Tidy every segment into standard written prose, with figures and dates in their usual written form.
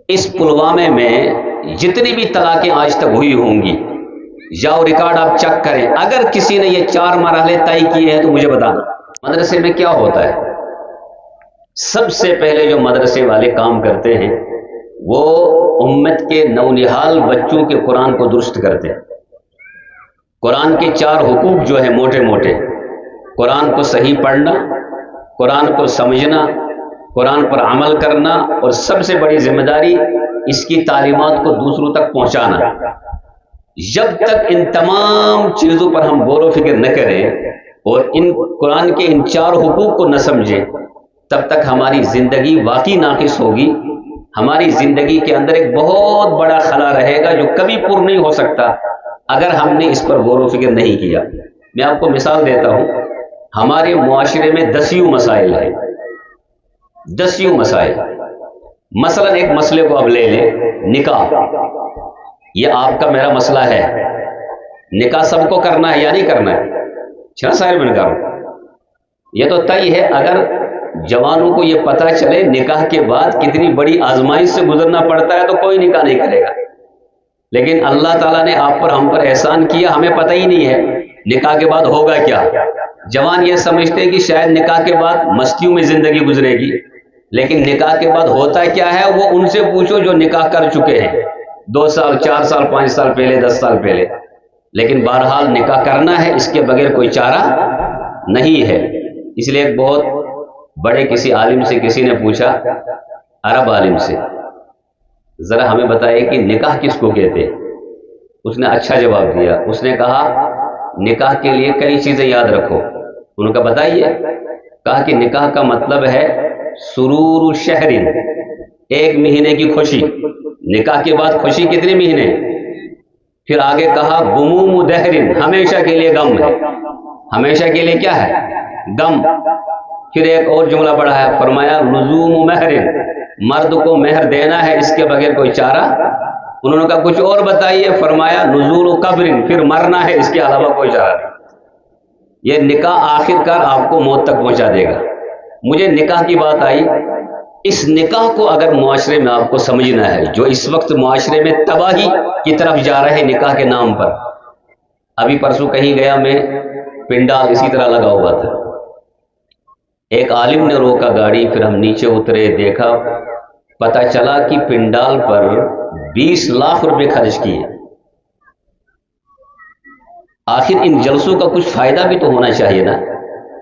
اس پلوامے میں جتنی بھی طلاقیں آج تک ہوئی ہوں گی، جاؤ ریکارڈ آپ چیک کریں، اگر کسی نے یہ 4 مرحلے طے کیے ہیں تو مجھے بتانا۔ مدرسے میں کیا ہوتا ہے؟ سب سے پہلے جو مدرسے والے کام کرتے ہیں وہ امت کے نونہال بچوں کے قرآن کو درست کرتے ہیں۔ قرآن کے 4 حقوق جو ہیں موٹے موٹے، قرآن کو صحیح پڑھنا، قرآن کو سمجھنا، قرآن پر عمل کرنا، اور سب سے بڑی ذمہ داری اس کی تعلیمات کو دوسروں تک پہنچانا۔ جب تک ان تمام چیزوں پر ہم غور و فکر نہ کریں اور ان قرآن کے ان 4 حقوق کو نہ سمجھیں، تب تک ہماری زندگی واقعی ناقص ہوگی۔ ہماری زندگی کے اندر ایک بہت بڑا خلا رہے گا جو کبھی پر نہیں ہو سکتا اگر ہم نے اس پر غور و فکر نہیں کیا۔ میں آپ کو مثال دیتا ہوں، ہمارے معاشرے میں 10 مسائل ہیں، 10 مسائل۔ مثلا ایک مسئلے کو اب لے لیں، نکاح۔ یہ آپ کا میرا مسئلہ ہے، نکاح سب کو کرنا ہے یا نہیں کرنا ہے؟ چھنا سائل میں نکاح یہ تو طے ہے۔ اگر جوانوں کو یہ پتہ چلے نکاح کے بعد کتنی بڑی آزمائش سے گزرنا پڑتا ہے تو کوئی نکاح نہیں کرے گا، لیکن اللہ تعالیٰ نے آپ پر ہم پر احسان کیا، ہمیں پتہ ہی نہیں ہے نکاح کے بعد ہوگا کیا۔ جوان یہ سمجھتے ہیں کہ شاید نکاح کے بعد مستیوں میں زندگی گزرے گی، لیکن نکاح کے بعد ہوتا کیا ہے وہ ان سے پوچھو جو نکاح کر چکے ہیں 2 سال 4 سال 5 سال پہلے 10 سال پہلے۔ لیکن بہرحال نکاح کرنا ہے، اس کے بغیر کوئی چارہ نہیں ہے۔ اس لیے ایک بہت بڑے کسی عالم سے کسی نے پوچھا، عرب عالم سے، ذرا ہمیں بتائیے کہ نکاح کس کو کہتے ہیں؟ اس نے اچھا جواب دیا، اس نے کہا نکاح کے لیے کئی چیزیں یاد رکھو۔ انہوں نے کہا بتائیے؟ کہا کہ نکاح کا مطلب ہے سرور شہر، 1 مہینے کی خوشی۔ نکاح کے بعد خوشی کتنے مہینے؟ پھر آگے کہا غموم دہر، ہمیشہ کے لیے غم ہے، ہمیشہ کے لیے کیا ہے؟ غم۔ پھر ایک اور جملہ پڑھا ہے، فرمایا لزوم مہر، مرد کو مہر دینا ہے، اس کے بغیر کوئی چارہ۔ انہوں نے کہا کچھ اور بتائیے، فرمایا نزول قبر، پھر مرنا ہے، اس کے علاوہ کوئی چارہ نہیں۔ یہ نکاح آخر کار آپ کو موت تک پہنچا دے گا۔ مجھے نکاح کی بات آئی، اس نکاح کو اگر معاشرے میں آپ کو سمجھنا ہے، جو اس وقت معاشرے میں تباہی کی طرف جا رہے نکاح کے نام پر۔ ابھی پرسوں کہیں گیا میں، پنڈال اسی طرح لگا ہوا تھا، ایک عالم نے روکا گاڑی، پھر ہم نیچے اترے، دیکھا، پتہ چلا کہ پنڈال پر 20 لاکھ روپے خرچ کیے۔ آخر ان جلسوں کا کچھ فائدہ بھی تو ہونا چاہیے نا۔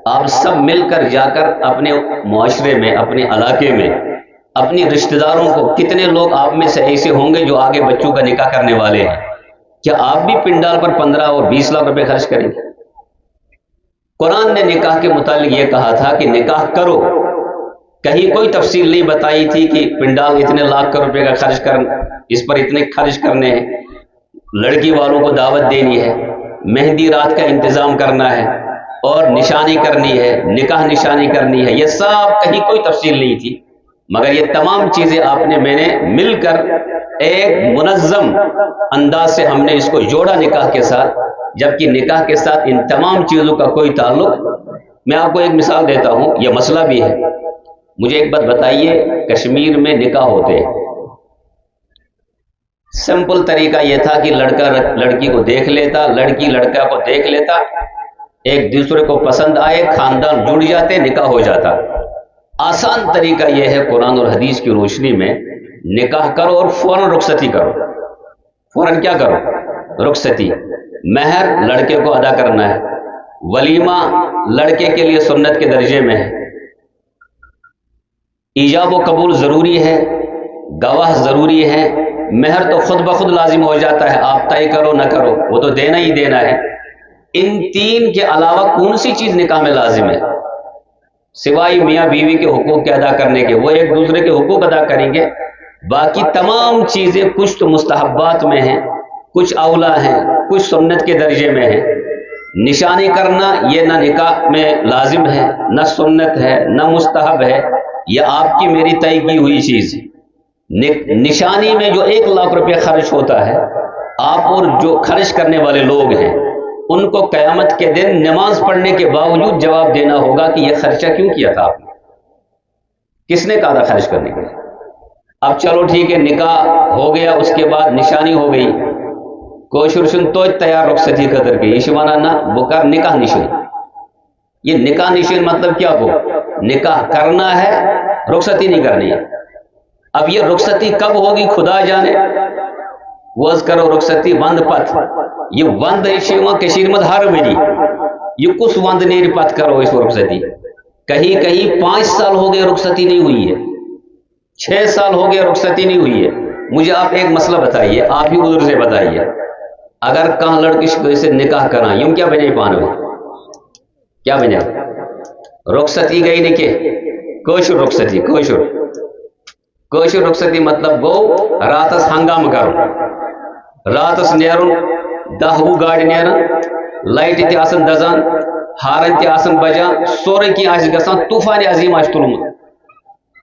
آپ سب مل کر جا کر اپنے معاشرے میں، اپنے علاقے میں، اپنی رشتہ داروں کو، کتنے لوگ آپ میں سے ایسے ہوں گے جو آگے بچوں کا نکاح کرنے والے ہیں، کیا آپ بھی پنڈال پر 15 اور 20 لاکھ روپے خرچ کریں گے؟ قرآن نے نکاح کے متعلق یہ کہا تھا کہ نکاح کرو، کہیں کوئی تفصیل نہیں بتائی تھی کہ پنڈال اتنے لاکھ روپے کا خرچ کرنا، اس پر اتنے خرچ کرنے ہیں، لڑکی والوں کو دعوت دینی ہے، مہندی رات کا انتظام کرنا ہے، اور نشانی کرنی ہے، نکاح نشانی کرنی ہے، یہ سب کہیں کوئی تفصیل نہیں تھی، مگر یہ تمام چیزیں آپ نے میں نے مل کر ایک منظم انداز سے ہم نے اس کو جوڑا نکاح کے ساتھ، جبکہ نکاح کے ساتھ ان تمام چیزوں کا کوئی تعلق۔ میں آپ کو ایک مثال دیتا ہوں، یہ مسئلہ بھی ہے۔ مجھے ایک بات بتائیے، کشمیر میں نکاح ہوتے ہیں، سمپل طریقہ یہ تھا کہ لڑکا لڑکی کو دیکھ لیتا، لڑکی لڑکا کو دیکھ لیتا، ایک دوسرے کو پسند آئے، خاندان جڑ جاتے، نکاح ہو جاتا۔ آسان طریقہ یہ ہے، قرآن اور حدیث کی روشنی میں نکاح کرو اور فوراً رخصتی کرو۔ فوراً کیا کرو؟ رخصتی۔ مہر لڑکے کو ادا کرنا ہے، ولیمہ لڑکے کے لیے سنت کے درجے میں ہے، ایجاب و قبول ضروری ہے، گواہ ضروری ہے، مہر تو خود بخود لازم ہو جاتا ہے، آپ طے کرو نہ کرو، وہ تو دینا ہی دینا ہے۔ ان 3 کے علاوہ کون سی چیز نکاح میں لازم ہے؟ سوائے میاں بیوی کے حقوق کے ادا کرنے کے، وہ ایک دوسرے کے حقوق ادا کریں گے، باقی تمام چیزیں کچھ تو مستحبات میں ہیں، کچھ اولا ہیں، کچھ سنت کے درجے میں ہیں۔ نشانی کرنا یہ نہ نکاح میں لازم ہے، نہ سنت ہے، نہ مستحب ہے، یہ آپ کی میری طے کی ہوئی چیز۔ نشانی میں جو 1 لاکھ روپے خرچ ہوتا ہے، آپ اور جو خرچ کرنے والے لوگ ہیں ان کو قیامت کے دن نماز پڑھنے کے باوجود جواب دینا ہوگا کہ یہ خرچہ کیوں کیا تھا آپ نے، کس نے کہا تھا خرچ کرنے کے لیے؟ اب چلو ٹھیک ہے، نکاح ہو گیا، اس کے بعد نشانی ہو گئی، کوشر سن تو تیار رخصتی قدر کی یہ وانا نا بکر نکاح نشن. یہ نکاح نشن مطلب کیا کو نکاح کرنا ہے، رخصتی نہیں کرنی ہے. اب یہ رخصتی کب ہوگی خدا جانے. وز کرو رخصتی وند پت، یہ وند کشیر مت ہر وری، یہ کس وند نیر پت کرو اس رخصتی. کہیں کہیں 5 سال ہو گئے رخصتی نہیں ہوئی ہے، 6 سال ہو گئے رخصتی نہیں ہوئی ہے. مجھے آپ ایک مسئلہ بتائیے، آپ ہی ادھر سے بتائیے، اگر کہاں لڑکی سے نکاح کرا یم کیا بنے پانوے کیا بنے رخصتی گئی نکے کوشر رخصتی کوشر رخصتی مطلب گو راتس ہنگام کرو، راتس نیرن 10 گاڑی نیرن، لائٹ تہ آسن دزان، ہارن تہ آسن بجان، سورے کی آس گسان، طوفان عظیم آس تلمت،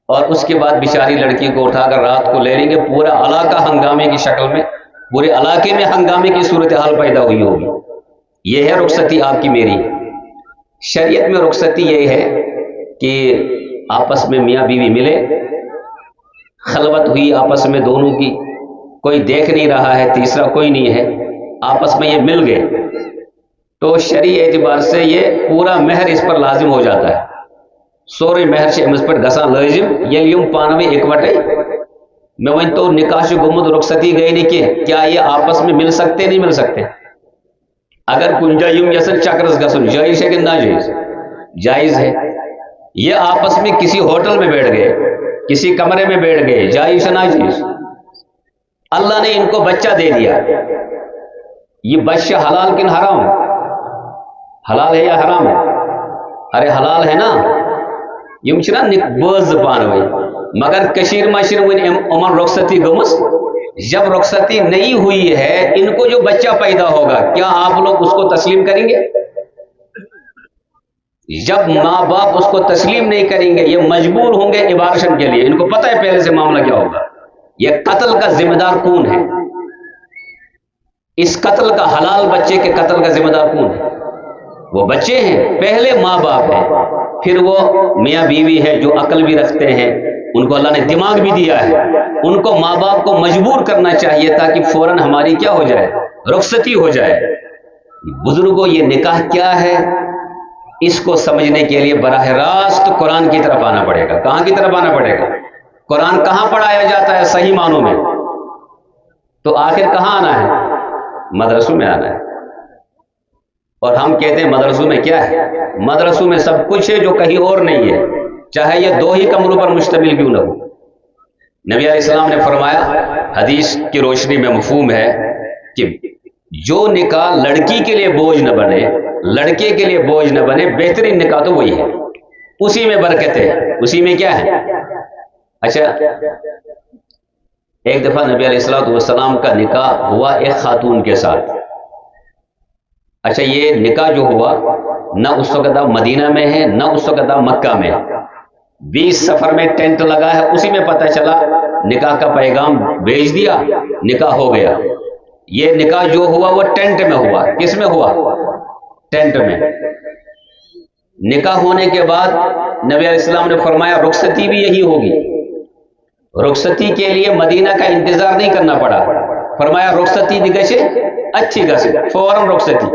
اور اس کے بعد بیچاری لڑکی کو اٹھا کر رات کو لے لیں گے. پورا علاقہ ہنگامے کی شکل میں، پورے علاقے میں ہنگامے کی صورتحال پیدا ہوئی ہوگی. یہ ہے رخصتی آپ کی میری. شریعت میں رخصتی یہ ہے کہ آپس میں میاں بیوی ملے، خلوت ہوئی آپس میں دونوں کی، کوئی دیکھ نہیں رہا ہے، تیسرا کوئی نہیں ہے، آپس میں یہ مل گئے تو شرعی اعتبار سے یہ پورا مہر اس پر لازم ہو جاتا ہے. سورے مہر سے امس پر گسان لازم یل یم پانوے اکوٹے. میں ون تو نکاح سے گمت رخصتی گئی نہیں کہ کیا یہ آپس میں مل سکتے نہیں مل سکتے. اگر کنجا یم یسن چکرس گسن جائز ہے کہ ناجائز؟ جائز ہے. یہ آپس میں کسی ہوٹل میں بیٹھ گئے، کسی کمرے میں بیٹھ گئے، جائز ہے ناجائز؟ اللہ نے ان کو بچہ دے دیا، یہ بچہ حلال کن حرام؟ حلال ہے یا حرام ہے؟ ارے حلال ہے نا. یم چھنا بز پانوے، مگر کشیر ماشر ون عمر رخصتی گمس. جب رخصتی نہیں ہوئی ہے، ان کو جو بچہ پیدا ہوگا کیا آپ لوگ اس کو تسلیم کریں گے؟ جب ماں باپ اس کو تسلیم نہیں کریں گے، یہ مجبور ہوں گے ابارشن کے لیے. ان کو پتہ ہے پہلے سے معاملہ کیا ہوگا. یہ قتل کا ذمہ دار کون ہے؟ اس قتل کا، حلال بچے کے قتل کا ذمہ دار کون ہے؟ وہ بچے ہیں، پہلے ماں باپ ہے، پھر وہ میاں بیوی ہے جو عقل بھی رکھتے ہیں، ان کو اللہ نے دماغ بھی دیا ہے. ان کو ماں باپ کو مجبور کرنا چاہیے تاکہ فوراً ہماری کیا ہو جائے، رخصتی ہو جائے. بزرگوں یہ نکاح کیا ہے اس کو سمجھنے کے لیے براہ راست قرآن کی طرف آنا پڑے گا. کہاں کی طرف آنا پڑے گا؟ قرآن کہاں پڑھایا جاتا ہے صحیح معنوں میں؟ تو آخر کہاں آنا ہے؟ مدرسوں میں آنا ہے. اور ہم کہتے ہیں مدرسوں میں کیا ہے؟ مدرسوں میں سب کچھ ہے جو کہیں اور نہیں ہے، چاہے یہ 2 ہی کمروں پر مشتمل کیوں نہ ہو. نبی علیہ السلام نے فرمایا، حدیث کی روشنی میں مفہوم ہے کہ جو نکاح لڑکی کے لیے بوجھ نہ بنے، لڑکے کے لیے بوجھ نہ بنے، بہترین نکاح تو وہی ہے. اسی میں برکت ہے، اسی میں کیا ہے. اچھا، ایک دفعہ نبی علیہ السلام کا نکاح ہوا ایک خاتون کے ساتھ. اچھا، یہ نکاح جو ہوا نہ اس وقت آپ مدینہ میں ہے، نہ اس وقت آپ مکہ میں. 20 سفر میں ٹینٹ لگا ہے، اسی میں پتہ چلا، نکاح کا پیغام بھیج دیا، نکاح ہو گیا. یہ نکاح جو ہوا وہ ٹینٹ میں ہوا. کس میں ہوا؟ ٹینٹ میں. نکاح ہونے کے بعد نبی علیہ السلام نے فرمایا رخصتی بھی یہی ہوگی. رخصتی کے لیے مدینہ کا انتظار نہیں کرنا پڑا. فرمایا رخصتی دگشے اچھی گسے، فوراً رخصتی.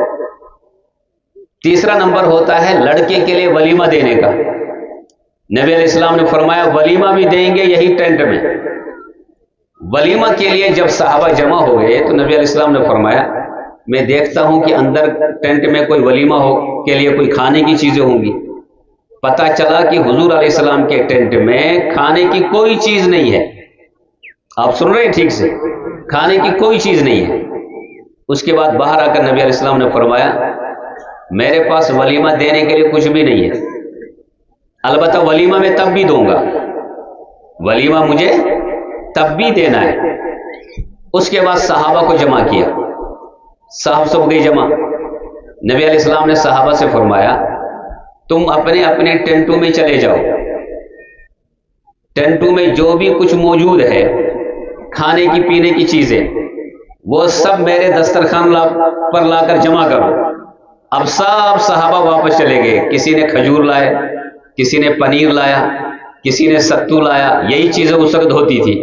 تیسرا نمبر ہوتا ہے لڑکے کے لیے ولیمہ دینے کا. نبی علیہ السلام نے فرمایا ولیمہ بھی دیں گے یہی ٹینٹ میں. ولیمہ کے لیے جب صحابہ جمع ہو گئے تو نبی علیہ السلام نے فرمایا میں دیکھتا ہوں کہ اندر ٹینٹ میں کوئی ولیمہ ہو کے لیے کوئی کھانے کی چیزیں ہوں گی. پتہ چلا کہ حضور علیہ السلام کے ٹینٹ میں کھانے کی کوئی چیز نہیں ہے. آپ سن رہے ہیں ٹھیک سے؟ کھانے کی کوئی چیز نہیں ہے. اس کے بعد باہر آ کر نبی علیہ السلام نے فرمایا میرے پاس ولیمہ دینے کے لیے کچھ بھی نہیں ہے، البتہ ولیمہ میں تب بھی دوں گا، ولیمہ مجھے تب بھی دینا ہے. اس کے بعد صحابہ کو جمع کیا، صاحب سب گئی جمع. نبی علیہ السلام نے صحابہ سے فرمایا تم اپنے اپنے ٹینٹوں میں چلے جاؤ، ٹینٹوں میں جو بھی کچھ موجود ہے کھانے کی پینے کی چیزیں وہ سب میرے دسترخوان پر لا کر جمع کرو. اب سب صحابہ واپس چلے گئے. کسی نے کھجور لایا، کسی نے پنیر لایا، کسی نے ستو لایا، یہی چیزیں اس وقت ہوتی تھی،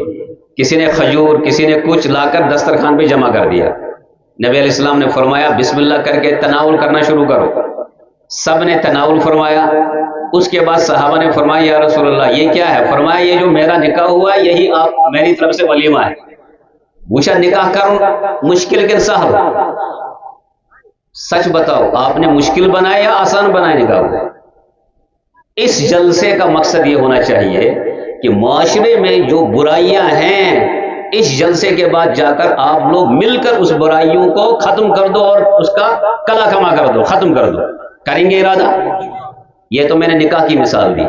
کسی نے کھجور، کسی نے کچھ لا کر دسترخوان پہ جمع کر دیا. نبی علیہ السلام نے فرمایا بسم اللہ کر کے تناول کرنا شروع کرو. سب نے تناول فرمایا. اس کے بعد صحابہ نے فرمایا یا رسول اللہ یہ کیا ہے؟ فرمایا یہ جو میرا نکاح ہوا ہے یہی آپ میری طرف سے ولیمہ ہے. پوچھا نکاح کروں مشکل کن سہل؟ سچ بتاؤ آپ نے مشکل بنایا یا آسان بنایا نکاح؟ اس جلسے کا مقصد یہ ہونا چاہیے کہ معاشرے میں جو برائیاں ہیں اس جلسے کے بعد جا کر آپ لوگ مل کر اس برائیوں کو ختم کر دو اور اس کا کلا کما کر دو، ختم کر دو. کریں گے ارادہ؟ یہ تو میں نے نکاح کی مثال دی.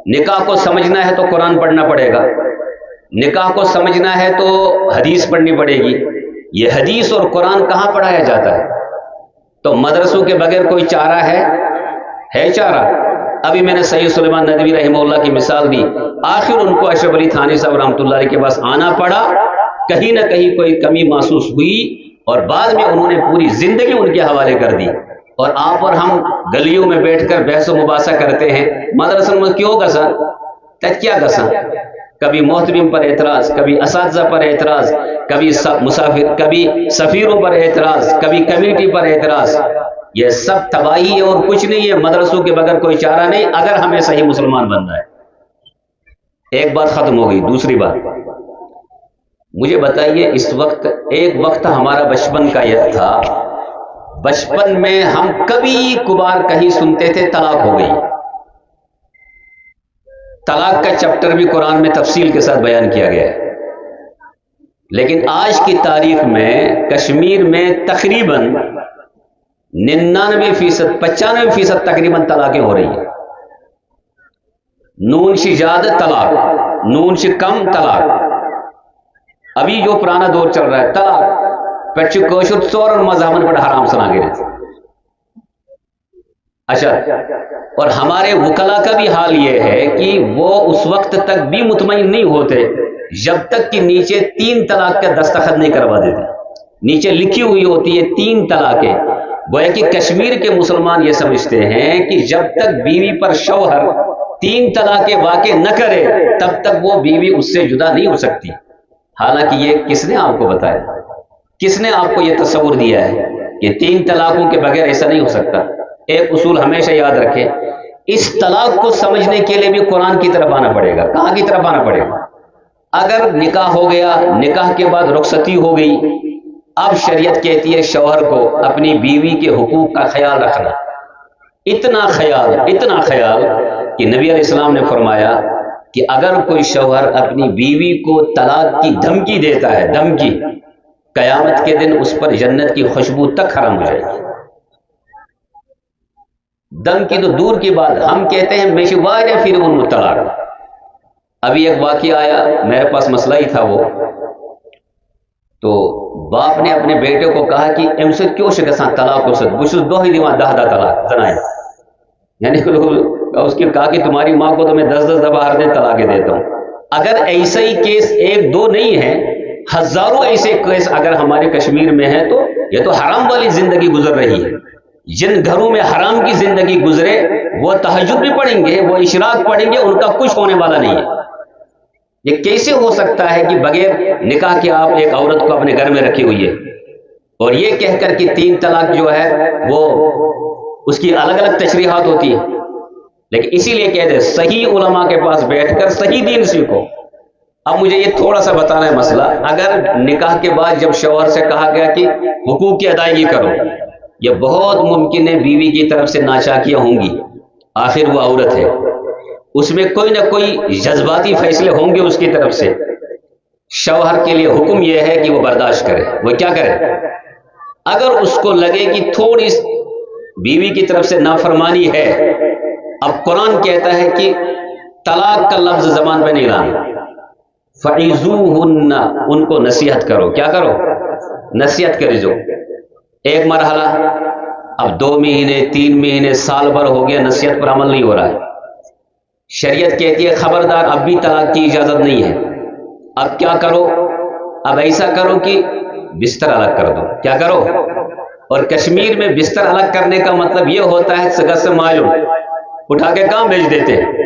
نکاح کو سمجھنا ہے تو قرآن پڑھنا پڑے گا، نکاح کو سمجھنا ہے تو حدیث پڑھنی پڑے گی. یہ حدیث اور قرآن کہاں پڑھایا جاتا ہے؟ تو مدرسوں کے بغیر کوئی چارہ ہے چارہ؟ ابھی میں نے سید سلیمان ندوی رحمہ اللہ کی مثال دی، آخر ان کو اشرف علی تھانوی صاحب رحمۃ اللہ علیہ کے پاس آنا پڑا، کہیں نہ کہیں کوئی کمی محسوس ہوئی اور بعد میں انہوں نے پوری زندگی ان کے حوالے کر دی. اور آپ اور ہم گلیوں میں بیٹھ کر بحث و مباحثہ کرتے ہیں مدرسوں میں کیوں گسا کیا گسا؟ کبھی محترم پر اعتراض، کبھی اساتذہ پر اعتراض، کبھی مسافر، کبھی سفیروں پر اعتراض، کبھی کمیٹی پر اعتراض. یہ سب تباہی ہے اور کچھ نہیں ہے. مدرسوں کے بغیر کوئی چارہ نہیں اگر ہمیں صحیح مسلمان بننا ہے. ایک بات ختم ہو گئی. دوسری بات مجھے بتائیے، اس وقت ایک وقت ہمارا بچپن کا یہ تھا، بچپن میں ہم کبھی کبھار کہیں سنتے تھے طلاق ہو گئی. طلاق کا چیپٹر بھی قرآن میں تفصیل کے ساتھ بیان کیا گیا ہے. لیکن آج کی تاریخ میں کشمیر میں تقریباً 99%، 95% تقریباً طلاقیں ہو رہی ہیں. نون سے زیادہ طلاق، نون سے کم طلاق. ابھی جو پرانا دور چل رہا ہے طلاق پچ کوشر ژور مذہبن پر حرام سنا گئے تھے. اچھا، اور ہمارے وکلا کا بھی حال یہ ہے کہ وہ اس وقت تک بھی مطمئن نہیں ہوتے جب تک کہ نیچے 3 طلاق کا دستخط نہیں کروا دیتے. نیچے لکھی ہوئی ہوتی ہے 3 طلاقیں. گویا کہ کشمیر کے مسلمان یہ سمجھتے ہیں کہ جب تک بیوی پر شوہر 3 طلاقیں واقع نہ کرے تب تک وہ بیوی اس سے جدا نہیں ہو سکتی. حالانکہ یہ کس نے آپ کو بتایا؟ کس نے آپ کو یہ تصور دیا ہے کہ 3 طلاقوں کے بغیر ایسا نہیں ہو سکتا؟ ایک اصول ہمیشہ یاد رکھیں، اس طلاق کو سمجھنے کے لیے بھی قرآن کی طرف آنا پڑے گا. کہاں کی طرف آنا پڑے گا؟ اگر نکاح ہو گیا، نکاح کے بعد رخصتی ہو گئی، اب شریعت کہتی ہے شوہر کو اپنی بیوی کے حقوق کا خیال رکھنا. اتنا خیال کہ نبی علیہ السلام نے فرمایا کہ اگر کوئی شوہر اپنی بیوی کو طلاق کی دھمکی دیتا ہے، دھمکی، قیامت کے دن اس پر جنت کی خوشبو تک حرام ہو جائے گی. دھمکی تو دور کی بات، ہم کہتے ہیں میں واجہ پھر ان طلاق. ابھی ایک واقعہ آیا، میرے پاس مسئلہ ہی تھا وہ، تو باپ نے اپنے بیٹے کو کہا کہ ام سے کیوں شکسان طلاق کو بس 2 ہی دیوان 10 طلاق زنائے. یعنی اس کی کہا کہ تمہاری ماں کو تو میں 10 دفعہ ہر دن طلاقیں دیتا ہوں. اگر ایسا ہی کیس 1-2 نہیں ہے، ہزاروں ایسے کیس اگر ہمارے کشمیر میں ہیں تو یہ تو حرام والی زندگی گزر رہی ہے. جن گھروں میں حرام کی زندگی گزرے وہ تہجد بھی پڑھیں گے، وہ اشراق پڑھیں گے، ان کا کچھ ہونے والا نہیں ہے. یہ کیسے ہو سکتا ہے کہ بغیر نکاح کے آپ ایک عورت کو اپنے گھر میں رکھی ہوئی ہے اور یہ کہہ کر کہ 3 طلاق جو ہے وہ اس کی الگ الگ تشریحات ہوتی ہے. لیکن اسی لیے کہتے ہیں صحیح علماء کے پاس بیٹھ کر صحیح دین سیکھو. اب مجھے یہ تھوڑا سا بتانا ہے مسئلہ. اگر نکاح کے بعد جب شوہر سے کہا گیا کہ حقوق کی ادائیگی کرو، یہ بہت ممکن ہے بیوی کی طرف سے ناچاکیاں ہوں گی، آخر وہ عورت ہے، اس میں کوئی نہ کوئی جذباتی فیصلے ہوں گے اس کی طرف سے. شوہر کے لیے حکم یہ ہے کہ وہ برداشت کرے. وہ کیا کرے؟ اگر اس کو لگے کہ تھوڑی بیوی کی طرف سے نافرمانی ہے، اب قرآن کہتا ہے کہ طلاق کا لفظ زبان پہ نہیں لانا. فَعِذُوهُنَّ، ان کو نصیحت کرو. کیا کرو؟ نصیحت کرے. جو ایک مرحلہ، اب 2 مہینے 3 مہینے سال بھر ہو گیا، نصیحت پر عمل نہیں ہو رہا ہے. شریعت کہتی ہے خبردار اب بھی طلاق کی اجازت نہیں ہے. اب کیا کرو؟ اب ایسا کرو کہ بستر الگ کر دو. کیا کرو؟ اور کشمیر میں بستر الگ کرنے کا مطلب یہ ہوتا ہے سگا سے معلوم اٹھا کے کہاں بھیج دیتے ہیں؟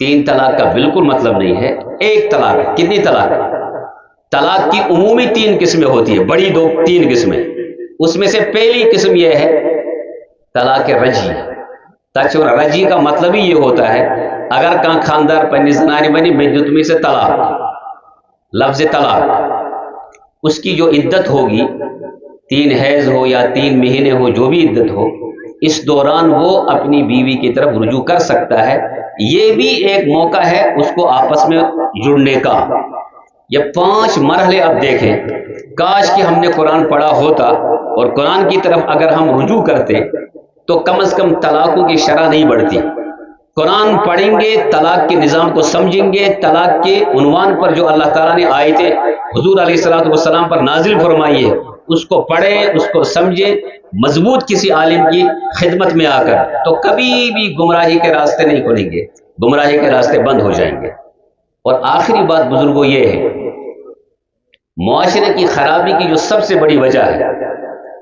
3 طلاق کا بالکل مطلب نہیں ہے، ایک طلاق ہے۔ کتنی طلاق؟ طلاق کی عمومی 3 قسمیں ہوتی ہیں، بڑی 3 قسمیں۔ اس میں سے پہلی قسم یہ ہے طلاق رجی۔ رجی کا مطلب ہی یہ ہوتا ہے اگر کہاں خاندار پنی زنانی بنی میں سے طلاق، لفظ طلاق، اس کی جو عدت ہوگی 3 حیض ہو یا 3 مہینے ہو، جو بھی عدت ہو، اس دوران وہ اپنی بیوی کی طرف رجوع کر سکتا ہے۔ یہ بھی ایک موقع ہے اس کو آپس میں جڑنے کا۔ یہ 5 مرحلے اب دیکھیں، کاش کہ ہم نے قرآن پڑھا ہوتا اور قرآن کی طرف اگر ہم رجوع کرتے تو کم از کم طلاقوں کی شرح نہیں بڑھتی۔ قرآن پڑھیں گے، طلاق کے نظام کو سمجھیں گے، طلاق کے عنوان پر جو اللہ تعالیٰ نے آیتیں حضور علیہ السلام پر نازل فرمائی ہے، اس کو پڑھیں، اس کو سمجھیں، مضبوط کسی عالم کی خدمت میں آ کر، تو کبھی بھی گمراہی کے راستے نہیں کھلیں گے، گمراہی کے راستے بند ہو جائیں گے۔ اور آخری بات بزرگوں یہ ہے، معاشرے کی خرابی کی جو سب سے بڑی وجہ ہے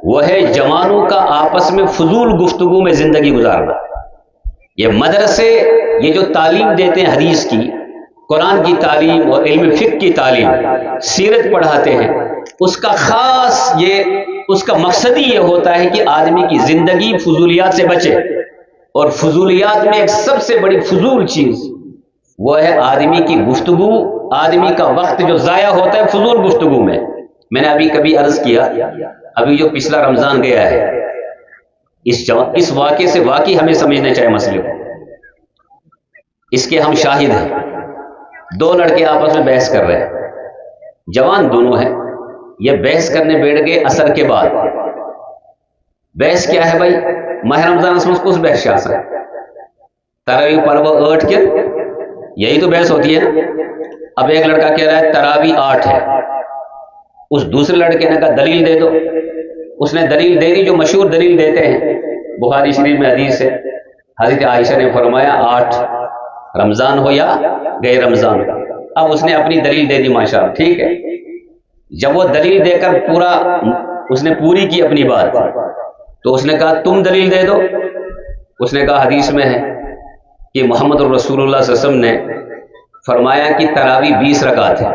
وہ ہے جوانوں کا آپس میں فضول گفتگو میں زندگی گزارنا۔ یہ مدرسے، یہ جو تعلیم دیتے ہیں حدیث کی، قرآن کی تعلیم اور علم فقہ کی تعلیم، سیرت پڑھاتے ہیں، اس کا خاص اس کا مقصد ہی یہ ہوتا ہے کہ آدمی کی زندگی فضولیات سے بچے۔ اور فضولیات میں ایک سب سے بڑی فضول چیز وہ ہے آدمی کی گفتگو، آدمی کا وقت جو ضائع ہوتا ہے فضول گفتگو میں۔ میں نے کبھی عرض کیا، ابھی جو پچھلا رمضان گیا ہے، اس واقعے سے واقعی ہمیں سمجھنا چاہیے مسئلے کو۔ اس کے ہم شاہد ہیں، 2 لڑکے آپس میں بحث کر رہے ہیں، جوان دونوں ہیں، یہ بحث کرنے بیٹھ گئے عصر کے بعد۔ بحث کیا ہے بھائی؟ ماہ رمضان اس کو بحث شاہ ہے تراویح پڑھو 8 کے، یہی تو بحث ہوتی ہے نا۔ اب ایک لڑکا کہہ رہا ہے تراویح 8 ہے، اس دوسرے لڑکے نے کہا دلیل دے دو۔ اس نے دلیل دے دی جو مشہور دلیل دیتے ہیں، بخاری شریف میں حدیث ہے، حضرت عائشہ نے فرمایا 8 رمضان ہو یا غیر رمضان ہو۔ اب اس نے اپنی دلیل دے دی، ماشاءاللہ، ٹھیک ہے۔ جب وہ دلیل دے کر اس نے پوری کی اپنی بات، تو اس نے کہا تم دلیل دے دو۔ اس نے کہا حدیث میں ہے کہ محمد رسول اللہ صلی اللہ علیہ وسلم نے فرمایا کہ تراویح 20 رکعت ہے،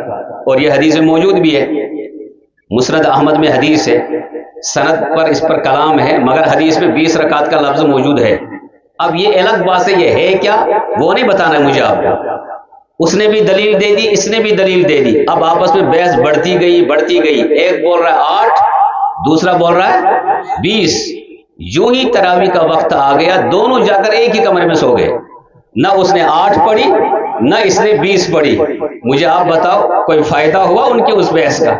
اور یہ حدیث میں موجود بھی ہے، مسند احمد میں حدیث ہے، سند پر اس پر کلام ہے، مگر حدیث میں 20 رکعت کا لفظ موجود ہے۔ اب یہ الگ بات ہے، یہ ہے کیا وہ نہیں بتانا مجھے آپ کو۔ اس نے بھی دلیل دے دی، اس نے بھی دلیل دے دی، اب آپس میں بحث بڑھتی گئی، ایک بول رہا ہے 8، دوسرا بول رہا ہے 20۔ یوں ہی تراویح کا وقت آ گیا، دونوں جا کر ایک ہی کمرے میں سو گئے، نہ اس نے 8 پڑھی نہ اس نے 20 پڑھی۔ مجھے آپ بتاؤ کوئی فائدہ ہوا ان کے اس بحث کا؟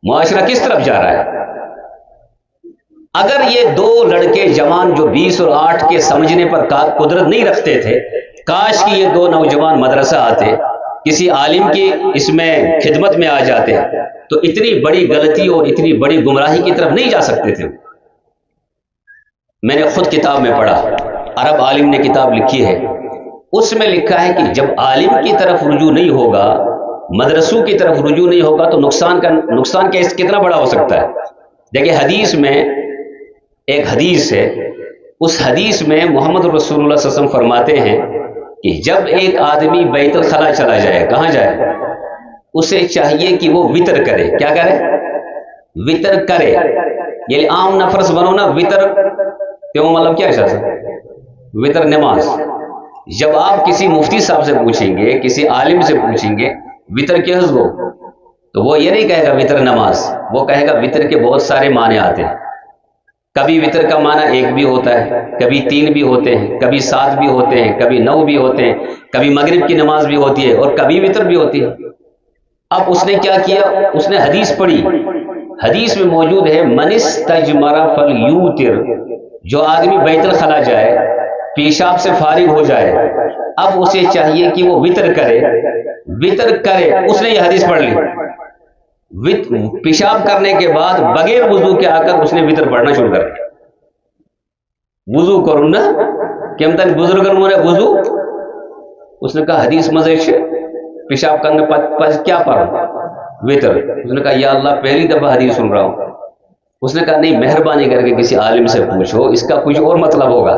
معاشرہ کس طرف جا رہا ہے؟ اگر یہ 2 لڑکے جوان جو 20 اور 8 کے سمجھنے پر قدرت نہیں رکھتے تھے، کاش کہ یہ 2 نوجوان مدرسہ آتے، کسی عالم کی اس میں خدمت میں آ جاتے، تو اتنی بڑی غلطی اور اتنی بڑی گمراہی کی طرف نہیں جا سکتے تھے۔ میں نے خود کتاب میں پڑھا، عرب عالم نے کتاب لکھی ہے، اس میں لکھا ہے کہ جب عالم کی طرف رجوع نہیں ہوگا، مدرسوں کی طرف رجوع نہیں ہوگا، تو نقصان کتنا بڑا ہو سکتا ہے۔ دیکھیں حدیث میں ایک حدیث ہے، اس حدیث میں محمد رسول اللہ صلی اللہ علیہ وسلم فرماتے ہیں کہ جب ایک آدمی بیت الخلا چلا جائے، کہاں جائے، اسے چاہیے کہ وہ وطر کرے۔ کیا کرے؟ وطر کرے۔ یعنی عام نفرس بنو نا، وطر کیوں مطلب کیا ہے؟ وطر نماز۔ جب آپ کسی مفتی صاحب سے پوچھیں گے، کسی عالم سے پوچھیں گے وطر کیا ہے، تو وہ یہ نہیں کہے گا وطر نماز، وہ کہے گا وطر کے بہت سارے معنی آتے ہیں۔ کبھی وطر کا معنی 1 بھی ہوتا ہے، کبھی 3 بھی ہوتے ہیں، کبھی 7 بھی ہوتے ہیں، کبھی 9 بھی ہوتے ہیں، کبھی مغرب کی نماز بھی ہوتی ہے، اور کبھی وطر بھی ہوتی ہے۔ اب اس نے کیا کیا؟ اس نے حدیث پڑھی، حدیث میں موجود ہے من استجمر فلیوتر، جو آدمی بیت الخلا جائے، پیشاب سے فارغ ہو جائے، اب اسے چاہیے کہ وہ وطر کرے۔ وطر کرے، اس نے یہ حدیث پڑھ لی، پیشاب کرنے کے بعد بغیر وضو کے آ کر اس نے وطر پڑھنا شروع کر دیا۔ وضو کروں نا کہ بزرگ وضو، اس نے کہا حدیث مزے سے پیشاب کرنے پر کیا پڑھوں؟ وطر۔ اس نے کہا یا اللہ پہلی دفعہ حدیث سن رہا ہوں۔ اس نے کہا نہیں، مہربانی کر کے کسی عالم سے پوچھو، اس کا کچھ اور مطلب ہوگا۔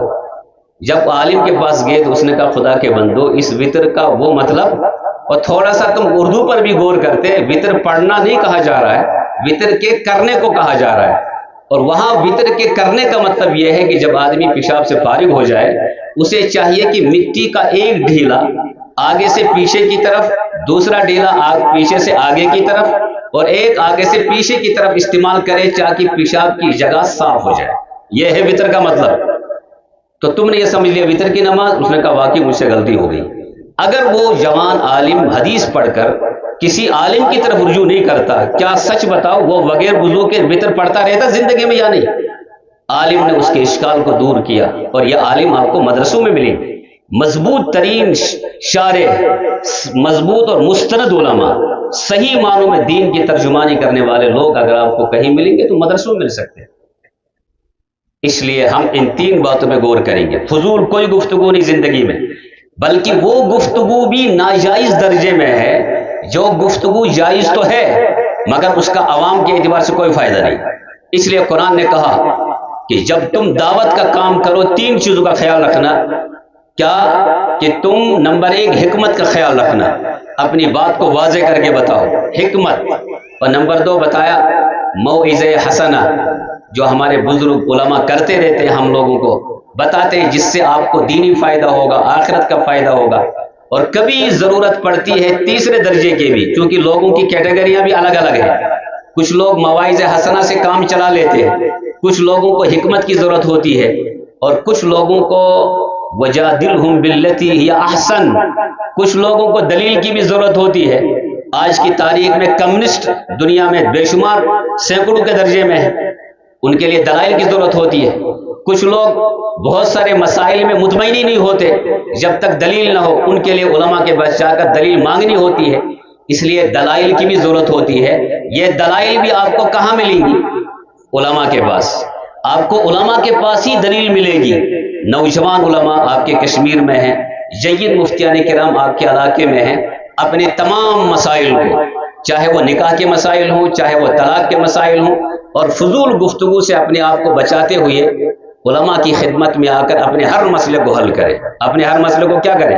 جب عالم کے پاس گئے تو اس نے کہا خدا کے بندو اس وطر کا وہ مطلب، اور تھوڑا سا تم اردو پر بھی غور کرتے، وطر پڑھنا نہیں کہا جا رہا ہے، وطر کے کرنے کو کہا جا رہا ہے، اور وہاں وطر کے کرنے کا مطلب یہ ہے کہ جب آدمی پیشاب سے فارغ ہو جائے اسے چاہیے کہ مٹی کا ایک ڈھیلا آگے سے پیچھے کی طرف، دوسرا ڈھیلا پیچھے سے آگے کی طرف، اور ایک آگے سے پیچھے کی طرف استعمال کرے تاکہ پیشاب کی جگہ صاف ہو جائے۔ یہ ہے وطر کا مطلب۔ تو تم نے یہ سمجھ لیا وطر کی نماز؟ اس نے کہا واقعی مجھ سے غلطی ہو گئی۔ اگر وہ جوان عالم حدیث پڑھ کر کسی عالم کی طرف رجوع نہیں کرتا، کیا سچ بتاؤ وہ بغیر وضو کے وطر پڑھتا رہتا زندگی میں یا نہیں؟ عالم نے اس کے اشکال کو دور کیا، اور یہ عالم آپ کو مدرسوں میں ملیں گے، مضبوط ترین شارح، مضبوط اور مستند علماء، صحیح معنوں میں دین کی ترجمانی کرنے والے لوگ اگر آپ کو کہیں ملیں گے تو مدرسوں میں مل سکتے ہیں۔ اس لیے ہم ان تین باتوں میں غور کریں گے۔ فضول کوئی گفتگو نہیں زندگی میں، بلکہ وہ گفتگو بھی ناجائز درجے میں ہے جو گفتگو جائز تو ہے مگر اس کا عوام کے اعتبار سے کوئی فائدہ نہیں۔ اس لیے قرآن نے کہا کہ جب تم دعوت کا کام کرو تین چیزوں کا خیال رکھنا۔ کیا؟ کہ تم نمبر ایک حکمت کا خیال رکھنا، اپنی بات کو واضح کر کے بتاؤ، حکمت، اور نمبر دو بتایا موعظہ حسنہ، جو ہمارے بزرگ علماء کرتے رہتے ہیں، ہم لوگوں کو بتاتے ہیں، جس سے آپ کو دینی فائدہ ہوگا، آخرت کا فائدہ ہوگا۔ اور کبھی ضرورت پڑتی ہے تیسرے درجے کے بھی، کیونکہ لوگوں کی کیٹیگریاں بھی الگ الگ ہیں۔ کچھ لوگ مواعظ حسنہ سے کام چلا لیتے ہیں، کچھ لوگوں کو حکمت کی ضرورت ہوتی ہے، اور کچھ لوگوں کو وجادلہم باللتی ہی احسن، کچھ لوگوں کو دلیل کی بھی ضرورت ہوتی ہے۔ آج کی تاریخ میں کمیونسٹ دنیا میں بے شمار سینکڑوں کے درجے میں ہیں، ان کے لیے دلائل کی ضرورت ہوتی ہے۔ کچھ لوگ بہت سارے مسائل میں مطمئن ہی نہیں ہوتے جب تک دلیل نہ ہو، ان کے لیے علماء کے پاس جا کر دلیل مانگنی ہوتی ہے، اس لیے دلائل کی بھی ضرورت ہوتی ہے۔ یہ دلائل بھی آپ کو کہاں ملیں گی؟ علماء کے پاس۔ آپ کو علماء کے پاس ہی دلیل ملے گی۔ نوجوان علماء آپ کے کشمیر میں ہیں، جید مفتیان کرام آپ کے علاقے میں ہیں، اپنے تمام مسائل کو، چاہے وہ نکاح کے مسائل ہوں، چاہے وہ طلاق کے مسائل ہوں، اور فضول گفتگو سے اپنے آپ کو بچاتے ہوئے علماء کی خدمت میں آ کر اپنے ہر مسئلے کو حل کرے۔ اپنے ہر مسئلے کو کیا کرے؟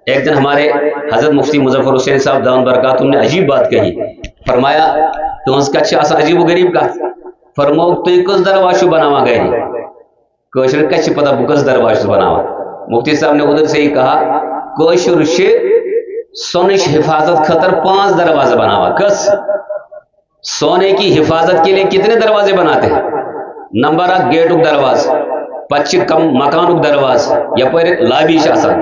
ایک دن ہمارے حضرت مفتی مظفر حسین صاحب دامت برکاتہم نے عجیب بات کہی، فرمایا تو اس کا اچھا سا عجیب و غریب کا، فرمو تو کس درواشو بناوا گئے کوشر کچھ پتہ بکس درواشو بناوا۔ مفتی صاحب نے ادھر سے ہی کہا کوشر سے سونش حفاظت خطر 5 دروازے بناوا۔ کس؟ سونے کی حفاظت کے لیے کتنے دروازے بناتے ہیں؟ نمبر 1 گیٹک دروازہ، پچ کم مکانک دروازہ، یا پھر لابی شاسن،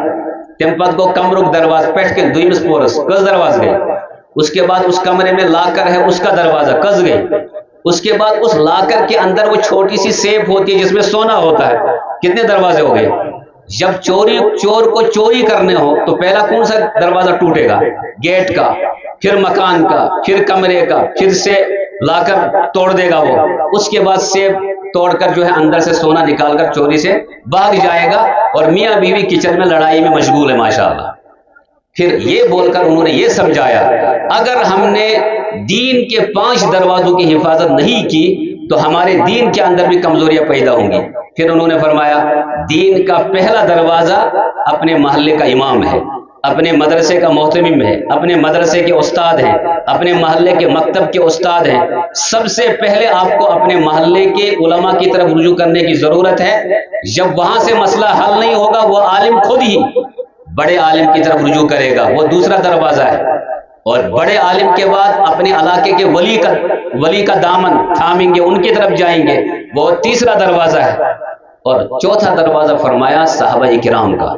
تم پت گو کمرک دروازہ، پیٹ کے دویمس پورس کس دروازہ گئے؟ اس کے بعد اس کمرے میں لاکر ہے، اس کا دروازہ کس گئے؟ اس کے بعد اس لاکر کے اندر وہ چھوٹی سی سیف ہوتی ہے جس میں سونا ہوتا ہے، کتنے دروازے ہو گئے؟ جب چور کو چوری کرنے ہو تو پہلا کون سا دروازہ ٹوٹے گا؟ گیٹ کا، پھر مکان کا، پھر کمرے کا، پھر سے لا کر توڑ دے گا وہ، اس کے بعد سیب توڑ کر جو ہے اندر سے سونا نکال کر چوری سے بھاگ جائے گا، اور میاں بیوی کچن میں لڑائی میں مشغول ہے ماشاءاللہ۔ پھر یہ بول کر انہوں نے یہ سمجھایا اگر ہم نے دین کے 5 دروازوں کی حفاظت نہیں کی تو ہمارے دین کے اندر بھی کمزوریاں پیدا ہوں گی۔ پھر انہوں نے فرمایا دین کا پہلا دروازہ اپنے محلے کا امام ہے، اپنے مدرسے کا محتمم ہے، اپنے مدرسے کے استاد ہیں، اپنے محلے کے مکتب کے استاد ہیں۔ سب سے پہلے آپ کو اپنے محلے کے علماء کی طرف رجوع کرنے کی ضرورت ہے۔ جب وہاں سے مسئلہ حل نہیں ہوگا وہ عالم خود ہی بڑے عالم کی طرف رجوع کرے گا، وہ دوسرا دروازہ ہے، اور بڑے عالم کے بعد اپنے علاقے کے ولی کا دامن تھامیں گے، ان کی طرف جائیں گے، وہ تیسرا دروازہ ہے۔ اور چوتھا دروازہ فرمایا صحابہ کرام کا۔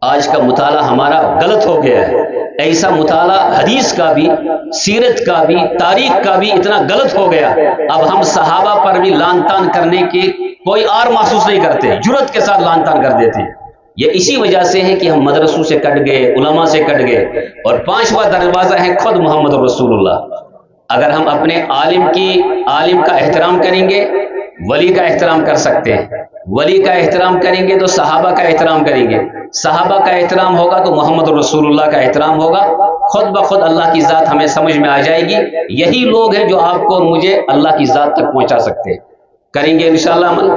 آج کا مطالعہ ہمارا غلط ہو گیا ہے، ایسا مطالعہ حدیث کا بھی، سیرت کا بھی، تاریخ کا بھی اتنا غلط ہو گیا، اب ہم صحابہ پر بھی لان تان کرنے کی کوئی اور محسوس نہیں کرتے، جرأت کے ساتھ لان تان کر دیتے ہیں۔ یہ اسی وجہ سے ہے کہ ہم مدرسوں سے کٹ گئے، علماء سے کٹ گئے، اور 5واں دروازہ ہے خود محمد رسول اللہ۔ اگر ہم اپنے عالم کا احترام کریں گے، ولی کا احترام کر سکتے ہیں، ولی کا احترام کریں گے تو صحابہ کا احترام کریں گے، صحابہ کا احترام ہوگا تو محمد رسول اللہ کا احترام ہوگا، خود بخود اللہ کی ذات ہمیں سمجھ میں آ جائے گی۔ یہی لوگ ہیں جو آپ کو اور مجھے اللہ کی ذات تک پہنچا سکتے ہیں۔ کریں گے انشاءاللہ عمل۔